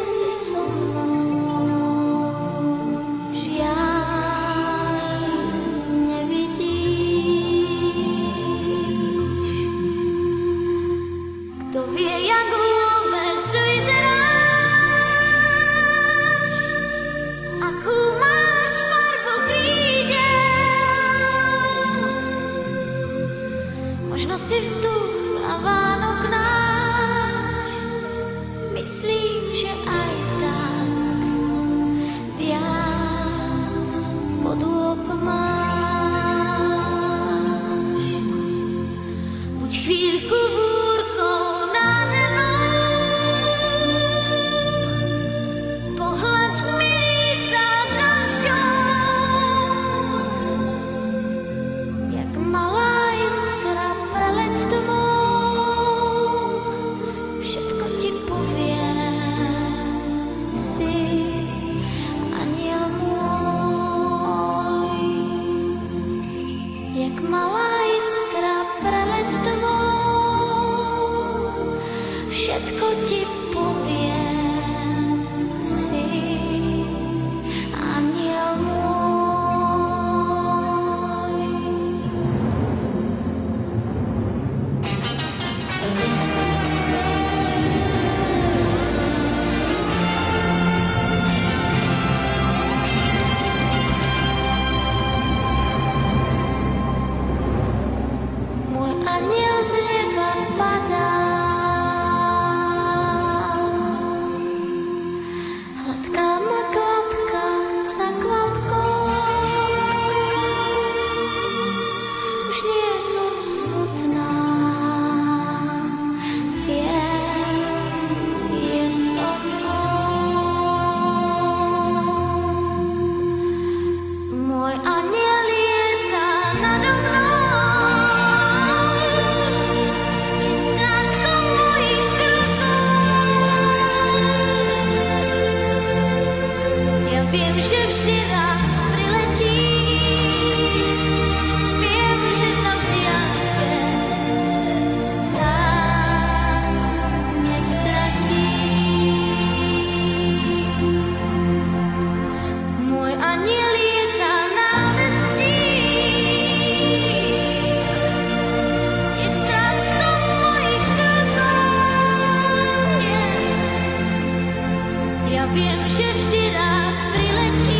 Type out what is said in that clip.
si so mnou, žiaľ nevidíš. Kto vie, jak vôbec vyzeráš, akú máš farbu krídel. Možno si vzduch a Vánok náš, myslím, že aj tak viac podôb máš. Buď chvíľku búrkou nade mnou, pohľaď milý za dažďom, jak malá iskra preleď tmou, všetko ti poviem, si aniel môj. Jak malá iskra preleď tmou, všetko ti poviem, si aniel môj. Môj aniel z neba padá, hladká ma kvapka za kvapkou. Už nie som smutná, viem, je so mnou. Môj aniel lieta nado mnou, je strážcom mojich krokov. Ja viem, že vždy rád priletí, viem, že sa v diaľke sám nestratí. Môj aniel lieta námestí, je strážcom mojich krokov. Ja viem, že vždy rád priletí,